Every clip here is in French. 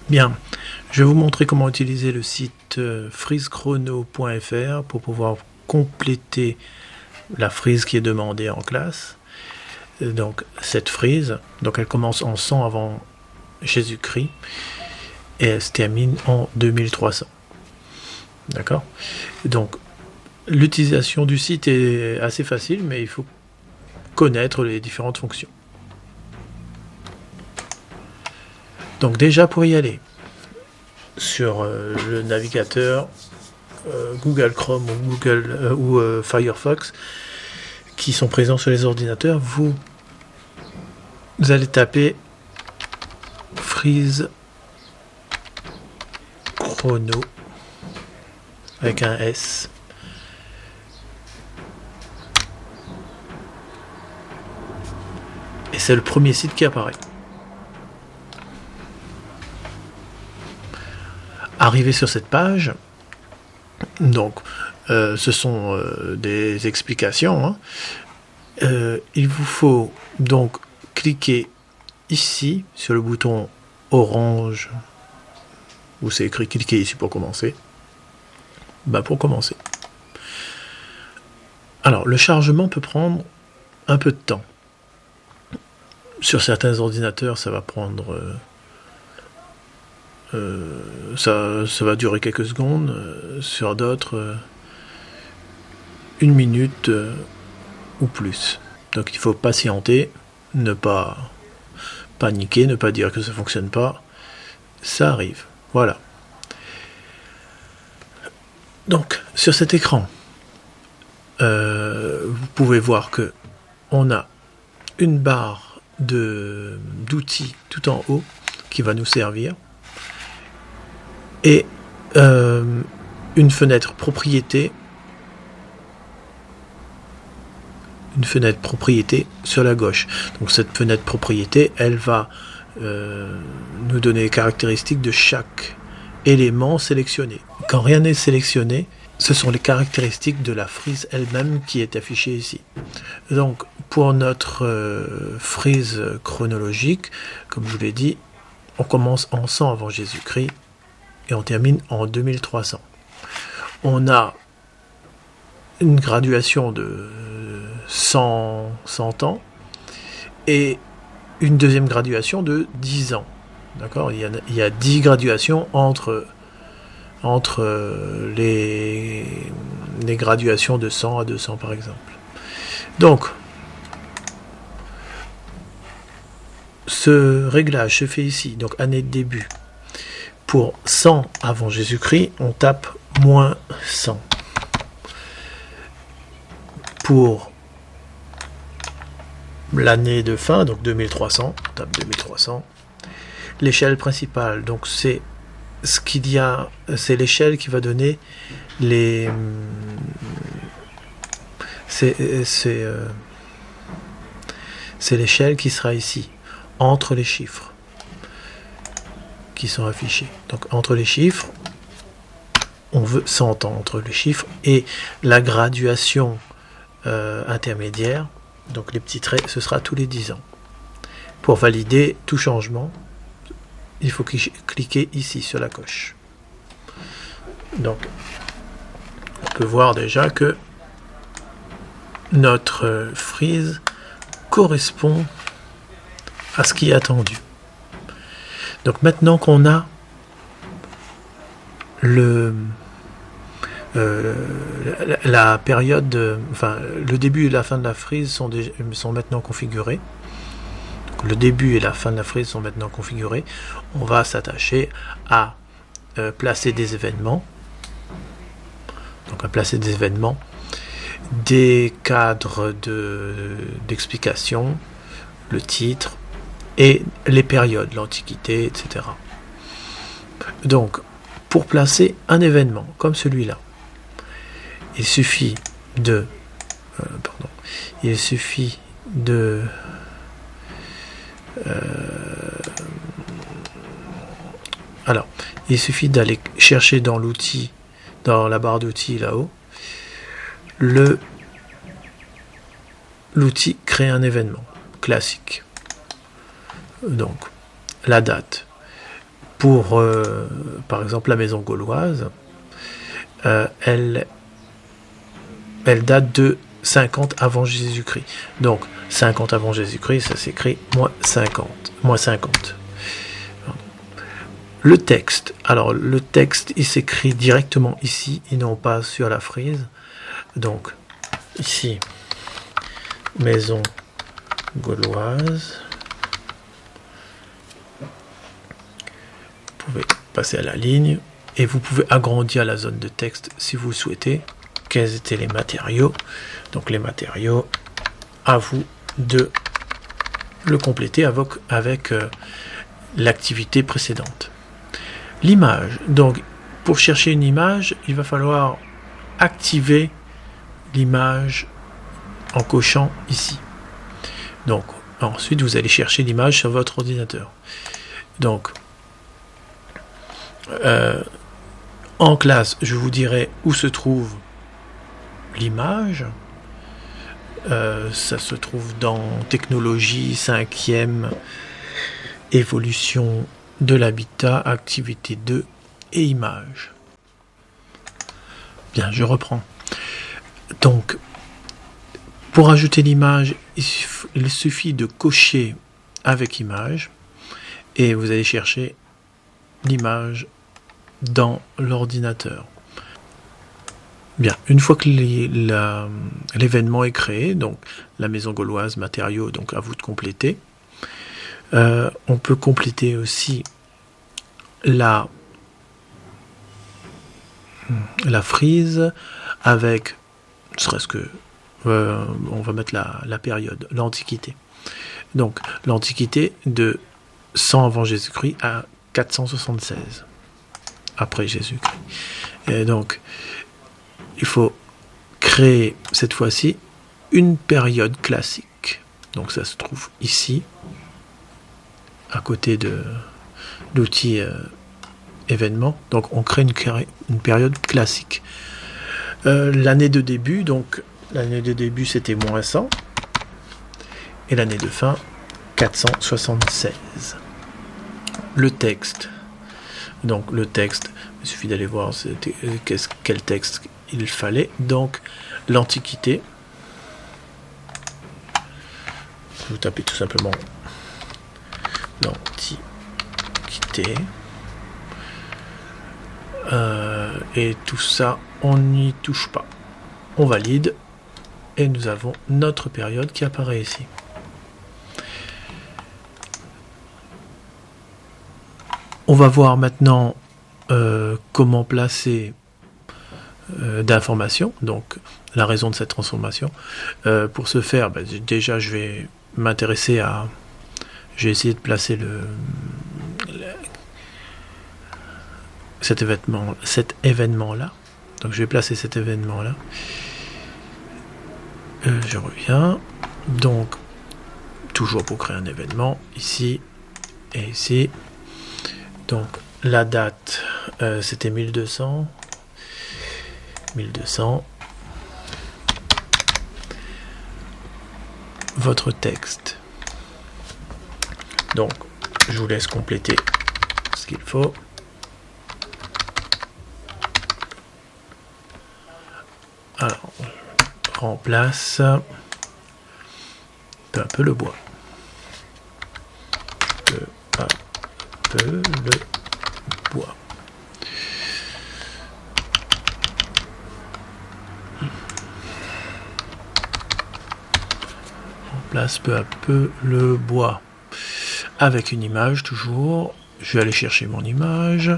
Bien, je vais vous montrer comment utiliser le site frisechrono.fr pour pouvoir compléter la frise qui est demandée en classe. Donc cette frise, donc elle commence en 100 avant Jésus-Christ et elle se termine en 2300. D'accord ? Donc l'utilisation du site est assez facile, mais il faut connaître les différentes fonctions. Donc déjà pour y aller, sur le navigateur Google Chrome ou Firefox qui sont présents sur les ordinateurs, vous allez taper Frise Chrono avec un S. Et c'est le premier site qui apparaît. Arrivé sur cette page, donc ce sont des explications. Il vous faut donc cliquer ici sur le bouton orange où c'est écrit cliquer ici pour commencer. Pour commencer. Alors le chargement peut prendre un peu de temps. Sur certains ordinateurs, ça va prendre ça va durer quelques secondes, sur d'autres 1 minute ou plus. Donc il faut patienter, ne pas paniquer, ne pas dire que ça ne fonctionne pas. Ça arrive. Voilà. Donc sur cet écran, vous pouvez voir que on a une barre d'outils tout en haut qui va nous servir. Et une fenêtre propriété sur la gauche. Donc cette fenêtre propriété, elle va nous donner les caractéristiques de chaque élément sélectionné. Quand rien n'est sélectionné, ce sont les caractéristiques de la frise elle-même qui est affichée ici. Donc pour notre frise chronologique, comme je vous l'ai dit, on commence en 100 avant Jésus-Christ et on termine en 2300. On a une graduation de 100 ans et une deuxième graduation de 10 ans. D'accord ? Il y a 10 graduations entre les graduations de 100 à 200 par exemple. Donc, ce réglage se fait ici, donc année de début. Pour 100 avant Jésus-Christ, on tape moins 100. Pour l'année de fin, donc 2300, on tape 2300. L'échelle principale, donc c'est ce qu'il y a, c'est l'échelle qui va donner les... C'est l'échelle qui sera ici, entre les chiffres qui sont affichés. Donc entre les chiffres, on veut 100 ans entre les chiffres et la graduation intermédiaire, donc les petits traits, ce sera tous les 10 ans. Pour valider tout changement, il faut cliquer ici sur la coche. Donc on peut voir déjà que notre frise correspond à ce qui est attendu. Donc maintenant qu'on a la période, le début et la fin de la frise sont maintenant configurés. Donc le début et la fin de la frise sont maintenant configurés. On va s'attacher à placer des événements. Donc à placer des événements, des cadres d'explication, le titre et les périodes, l'Antiquité, etc. Donc, pour placer un événement comme celui-là, il suffit de d'aller chercher dans l'outil, dans la barre d'outils là-haut, l'outil crée un événement classique. Donc la date, pour, par exemple, la maison gauloise, elle date de 50 avant Jésus-Christ. Donc, 50 avant Jésus-Christ, ça s'écrit moins 50. Le texte. Alors, le texte, il s'écrit directement ici, et non pas sur la frise. Donc, ici, maison gauloise. Vous pouvez passer à la ligne, et vous pouvez agrandir la zone de texte si vous souhaitez. Quels étaient les matériaux? Donc, les matériaux, à vous de le compléter avec l'activité précédente. L'image. Donc, pour chercher une image, il va falloir activer l'image en cochant ici. Donc, ensuite, vous allez chercher l'image sur votre ordinateur. Donc, en classe, je vous dirai où se trouve l'image. Ça se trouve dans technologie 5e, évolution de l'habitat, activité 2 et images. Bien, je reprends. Donc, pour ajouter l'image, il suffit de cocher avec image et vous allez chercher l'image dans l'ordinateur. Bien, une fois que l'événement est créé, donc la maison gauloise, matériaux, donc à vous de compléter. On peut compléter aussi la frise avec, ne serait-ce que, on va mettre la période, l'Antiquité. Donc, l'Antiquité de 100 avant Jésus-Christ à 476 après Jésus-Christ. Et donc, il faut créer cette fois-ci une période classique. Donc, ça se trouve ici, à côté de l'outil événement. Donc on crée une période classique. L'année de début, donc l'année de début c'était moins 100 et l'année de fin 476. Le texte. Donc le texte, il suffit d'aller voir quel texte il fallait. Donc l'Antiquité. Vous tapez tout simplement l'Antiquité. Et tout ça, on n'y touche pas. On valide et nous avons notre période qui apparaît ici. On va voir maintenant comment placer d'informations, donc la raison de cette transformation. Pour ce faire, déjà je vais m'intéresser à... J'ai essayé de placer cet événement-là. Donc je vais placer cet événement-là. Je reviens. Donc, toujours pour créer un événement, ici et ici. Donc, la date, c'était 1200. 1200. Votre texte. Donc, je vous laisse compléter ce qu'il faut. Alors, on remplace peu à peu le bois. Peu à peu le bois. On remplace peu à peu le bois. Avec une image toujours. Je vais aller chercher mon image.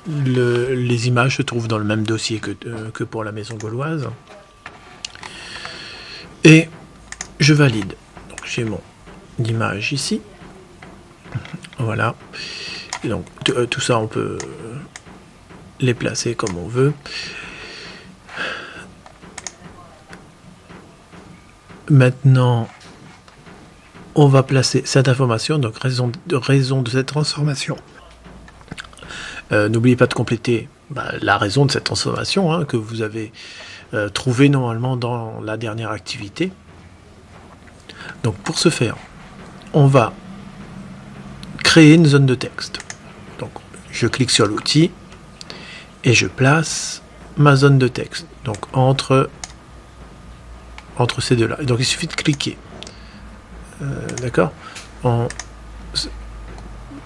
Les images se trouvent dans le même dossier que pour la maison gauloise. Et je valide. Donc j'ai mon image ici. Voilà. Et donc tout ça, on peut les placer comme on veut. Maintenant, on va placer cette information, donc raison de cette transformation. N'oubliez pas de compléter la raison de cette transformation que vous avez trouvé normalement dans la dernière activité. Donc pour ce faire, on va créer une zone de texte. Donc je clique sur l'outil et je place ma zone de texte. Donc entre ces deux-là. Donc il suffit de cliquer. D'accord ?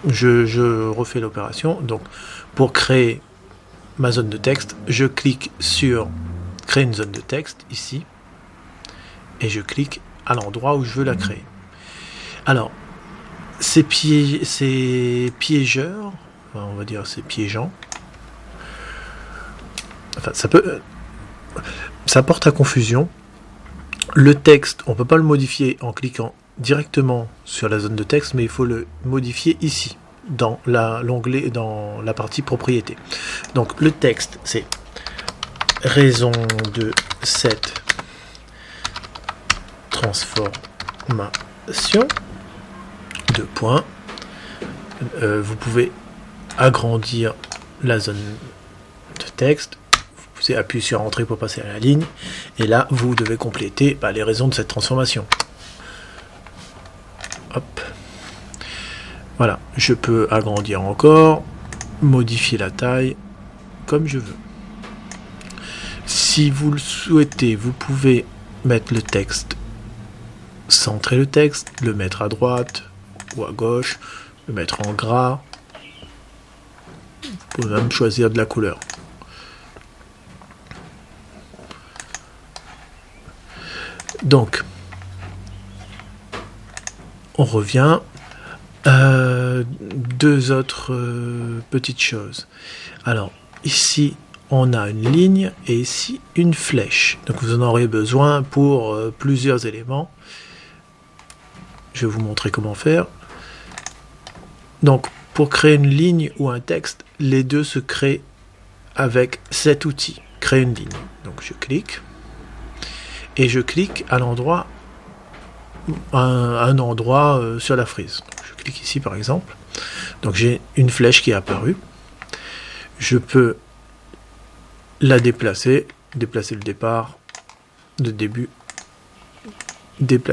Je refais l'opération. Donc pour créer ma zone de texte, je clique sur créer une zone de texte ici et je clique à l'endroit où je veux la créer. Alors c'est piégeur, enfin, on va dire c'est piégeant. Enfin ça porte à confusion. Le texte, on peut pas le modifier en cliquant directement sur la zone de texte, mais il faut le modifier ici, dans l'onglet, dans la partie propriété. Donc le texte, c'est raison de cette transformation, 2 points. Vous pouvez agrandir la zone de texte. Vous pouvez appuyer sur Entrée pour passer à la ligne. Et là, vous devez compléter les raisons de cette transformation. Hop. Voilà, je peux agrandir encore, modifier la taille, comme je veux. Si vous le souhaitez, vous pouvez mettre le texte, centrer le texte, le mettre à droite ou à gauche, le mettre en gras. Vous pouvez même choisir de la couleur. Donc, on revient. 2 autres petites choses. Alors, ici, on a une ligne et ici, une flèche. Donc, vous en aurez besoin pour plusieurs éléments. Je vais vous montrer comment faire. Donc, pour créer une ligne ou un texte, les deux se créent avec cet outil. Créer une ligne. Donc, je clique. Et je clique à l'endroit, un endroit sur la frise. Donc, je clique ici par exemple. Donc j'ai une flèche qui est apparue. Je peux la déplacer le départ, le début, déplacer.